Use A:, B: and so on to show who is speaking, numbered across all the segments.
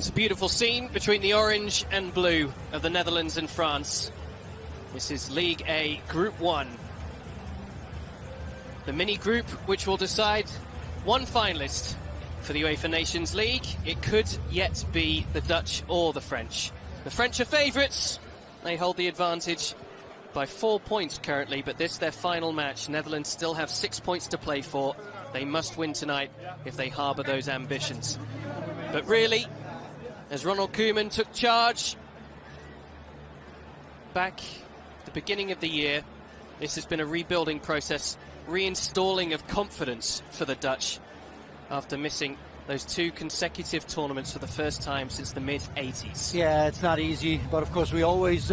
A: It's a beautiful scene between the orange and blue of the Netherlands and France. This is League A Group 1. The mini group which will decide one finalist for the UEFA Nations League. It could yet be the Dutch or the French. The French are favourites. They hold the advantage by 4 points currently, but this their final match. Netherlands still have 6 points to play for. They must win tonight if they harbour those ambitions. But really, as Ronald Koeman took charge back at the beginning of the year, this has been a rebuilding process, reinstalling of confidence for the Dutch after missing those 2 consecutive tournaments for the first time since the mid-80s.
B: Yeah, it's not easy, but of course we always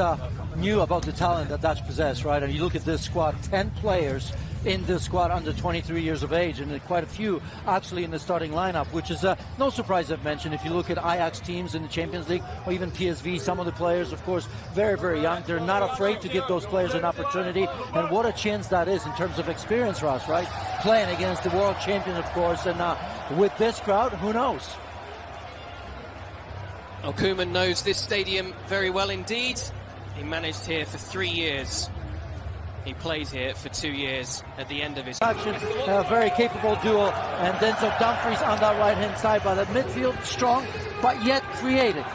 B: knew about the talent that Dutch possess, right? And you look at this squad, 10 players in this squad under 23 years of age, and quite a few actually in the starting lineup, which is no surprise I've mentioned. If you look at Ajax teams in the Champions League, or even PSV, some of the players, of course, very, very young. They're not afraid to give those players an opportunity, and what a chance that is in terms of experience, Ross, right? Playing against the world champion, of course, and with this crowd, who knows?
A: Well, Koeman knows this stadium very well indeed. He managed here for 3 years. He played here for 2 years at the end of his
B: action. A very capable duo, and Denzel Dumfries on that right-hand side, but the midfield strong, but yet creative.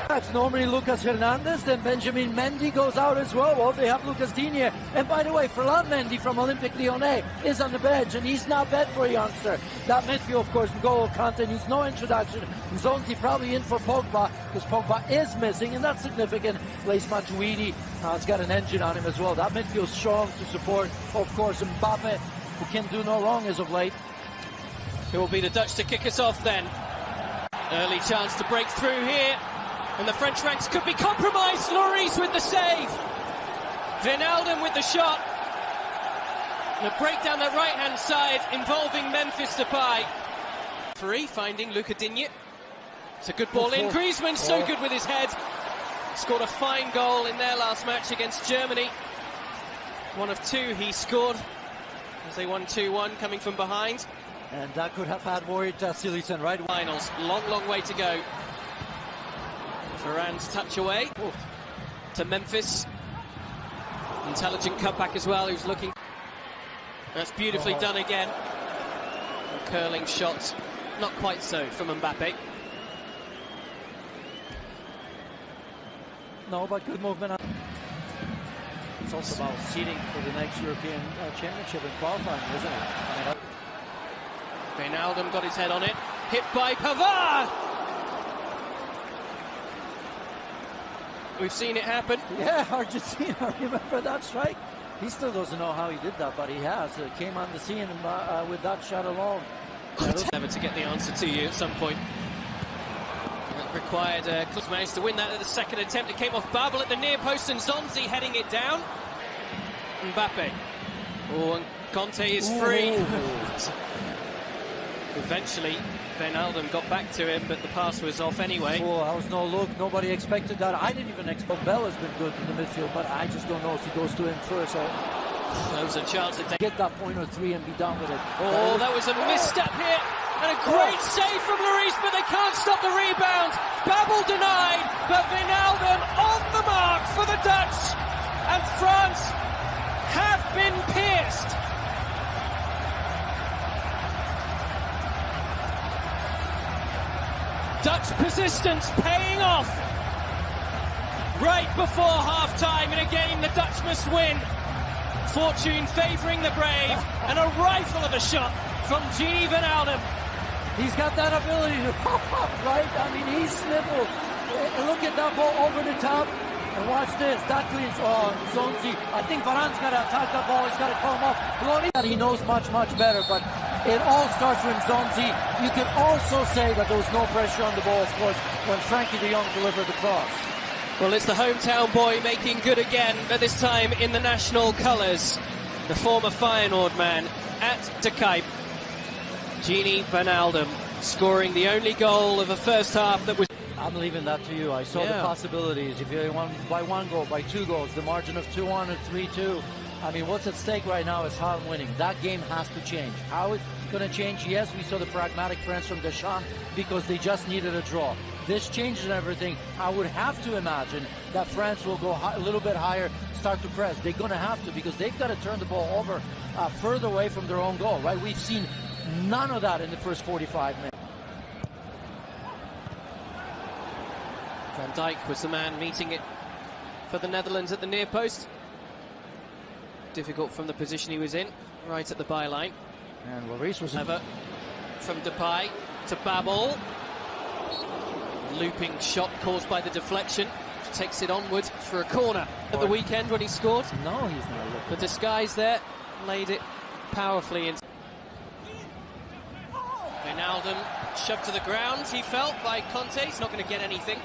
B: That's normally Lucas Hernandez, then Benjamin Mendy goes out as well. Well, they have Lucas Digne. And by the way, Ferland Mendy from Olympique Lyonnais is on the bench, and he's not bad for a youngster. That midfield, of course, N'Golo Kante needs no introduction. Zonzi probably in for Pogba, because Pogba is missing, and that's significant. Blaise Matuidi has got an engine on him as well. That midfield strong to support, of course, Mbappe, who can do no wrong as of late.
A: It will be the Dutch to kick us off then. Early chance to break through here. And the French ranks could be compromised. Lloris with the save. Wijnaldum with the shot. And a break down the right-hand side involving Memphis Depay. Free, finding Luca Digne. It's a good ball in. Griezmann so good with his head. Scored a fine goal in their last match against Germany. One of 2 he scored as they won 2-1 coming from behind.
B: And that could have had worried Silisen, right?
A: Finals, long way to go. Varane's touch away to Memphis. Intelligent cutback as well, who's looking. That's beautifully done again. A curling shot, not quite so from Mbappe.
B: No, but good movement. It's also about seeding for the next European Championship and qualifying, isn't it?
A: Wijnaldum got his head on it. Hit by Pavard! We've seen it happen.
B: Yeah, Argentina, remember that strike? He still doesn't know how he did that, but he has. It came on the scene with that shot alone.
A: Never to get the answer to you at some point. It required Klutz managed to win that at the second attempt. It came off Babel at the near post, and Zonzi heading it down. Mbappe. Oh, and Conte is free. Eventually, Wijnaldum got back to him, but the pass was off anyway.
B: Oh, that was no look. Nobody expected that. I didn't even expect. Bell has been good in the midfield, but I just don't know if he goes to him first. So
A: there was a chance to
B: get that point or 3 and be done with it.
A: Oh, that was a misstep here, and a great save from Lloris, but they can't stop the rebound. Babel denied, but Wijnaldum on the mark for the Dutch, and France have been pierced. Dutch persistence paying off right before half-time in a game the Dutch must win. Fortune favouring the brave, and a rifle of a shot from Gini Wijnaldum.
B: He's got that ability to pop up, right? I mean, he's sniffled. Look at that ball over the top. And watch this, that cleans. Oh, Zonzi. I think Varane's got to attack that ball. He's got to come up. He knows much better, but it all starts with Zonzi. You can also say that there was no pressure on the ball, of course, when Frankie de Jong delivered the cross.
A: Well, it's the hometown boy making good again, but this time in the national colours. The former Feyenoord man at De Kuip. Gini Wijnaldum scoring the only goal of the first half that was...
B: I'm leaving that to you. I saw the possibilities. If you want by 1 goal, by 2 goals, the margin of 2-1 or 3-2. I mean, what's at stake right now is how I'm winning. That game has to change. How going to change. Yes, we saw the pragmatic France from Deschamps because they just needed a draw. This changes everything. I would have to imagine that France will go a little bit higher, start to press. They're going to have to because they've got to turn the ball over further away from their own goal, right? We've seen none of that in the first 45 minutes.
A: Van Dijk was the man meeting it for the Netherlands at the near post. Difficult from the position he was in, right at the byline.
B: And Lloris was
A: Ever from Depay to Babel. Looping shot caused by the deflection. Takes it onward for a corner at the weekend when he scored.
B: No, he's not looking.
A: The disguise there laid it powerfully in. Wijnaldum shoved to the ground, he felt, by Conte. He's not going to get anything.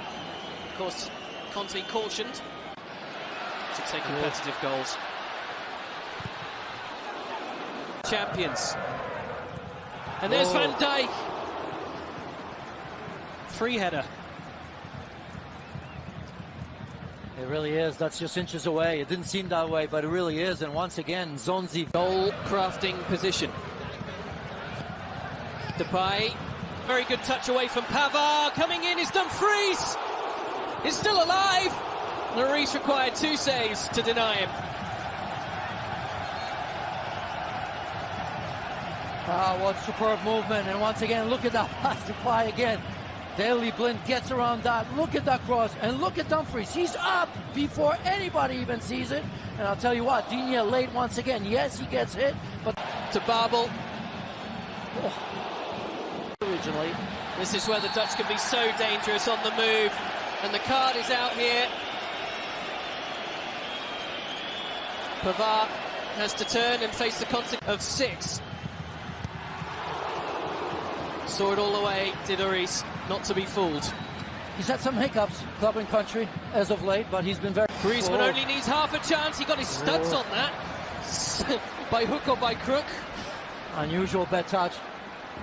A: Of course, Conte cautioned to take competitive goals. Champions. And there's Van Dijk. Free header.
B: It really is. That's just inches away. It didn't seem that way, but it really is. And once again, Zonzi.
A: Goal crafting position. Depay. Very good touch away from Pavard. Coming in is Dumfries. He's still alive. Lloris required 2 saves to deny him.
B: What superb movement. And once again, look at that pass to Depay again. Daley Blind gets around that. Look at that cross. And look at Dumfries. He's up before anybody even sees it. And I'll tell you what, Digne late once again. Yes, he gets hit, but
A: To Babel.
B: Originally.
A: This is where the Dutch can be so dangerous on the move. And the card is out here. Pavard has to turn and face the consequence of 6. Saw it all the way, did Lloris, not to be fooled.
B: He's had some hiccups, club and country, as of late, but he's been very...
A: Griezmann only needs half a chance. He got his studs on that. By hook or by crook.
B: Unusual bad touch.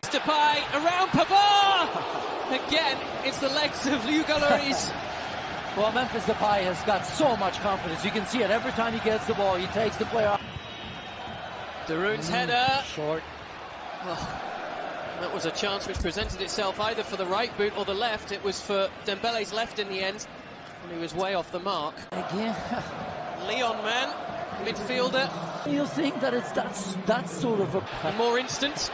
A: Depay around Pavard! Again, it's the legs of Hugo Lloris.
B: Well, Memphis Depay has got so much confidence. You can see it every time he gets the ball. He takes the player out.
A: De Roon's header.
B: Short.
A: Oh, that was a chance which presented itself either for the right boot or the left. It was for Dembele's left in the end, and he was way off the mark.
B: Again.
A: Leon, man, midfielder.
B: You think that it's that sort of a...
A: More instant.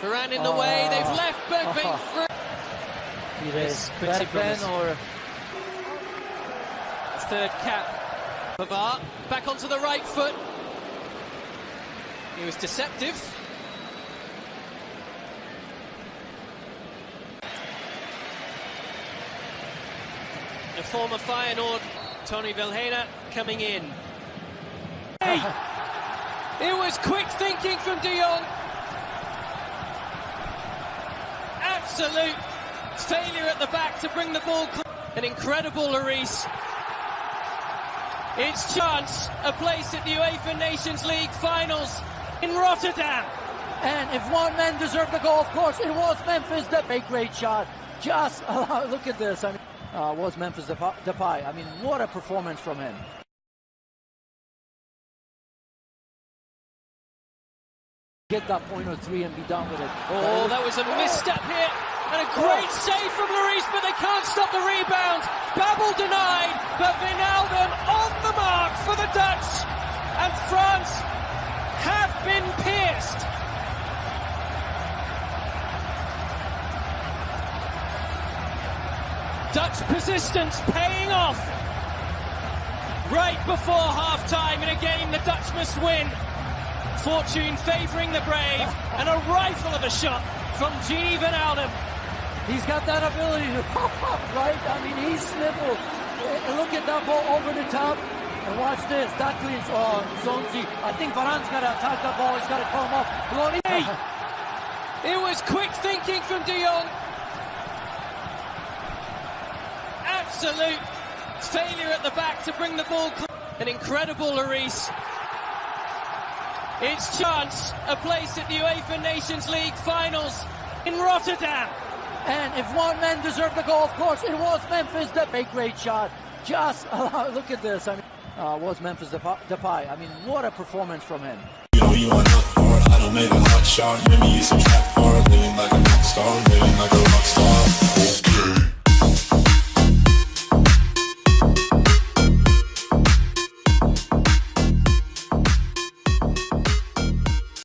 A: Varane in the way. They've left Bergveen through.
B: Yes, Bergveen or...
A: Third cap. Pavard back onto the right foot. He was deceptive. The former Feyenoord, Tony Vilhena, coming in. Hey! It was quick thinking from De Jong. Absolute failure at the back to bring the ball. An incredible Lloris. It's chance, a place at the UEFA Nations League finals in Rotterdam.
B: And if one man deserved the goal, of course, it was Memphis Depay. Great shot. Just look at this. I mean, was Memphis Depay. I mean, what a performance from him. Get that point or 3 and be done with it.
A: Oh, that was a misstep here. And a great save from Lloris, but they can't stop the rebound. Babel denied, but Wijnaldum on the mark for the Dutch. And France have been pierced. Dutch persistence paying off. Right before half-time in a game the Dutch must win. Fortune favouring the brave, and a rifle of a shot from Gini Wijnaldum.
B: He's got that ability to pop up, right? I mean, he's sniffled. Look at that ball over the top. And watch this. That cleans. Oh, Zonzi. I think Varane's got to attack that ball. He's got to come up.
A: Hey, it was quick thinking from De Jong. Absolute failure at the back to bring the ball. An incredible Lloris. It's chance, a place at the UEFA Nations League finals in Rotterdam.
B: And if one man deserved the goal, of course, it was Memphis Depay. Great shot. Just look at this. I mean, was Memphis Depay. I mean, what a performance from him.
C: made a hot shot. Made me use a trap bar. Living like a rock star, living like a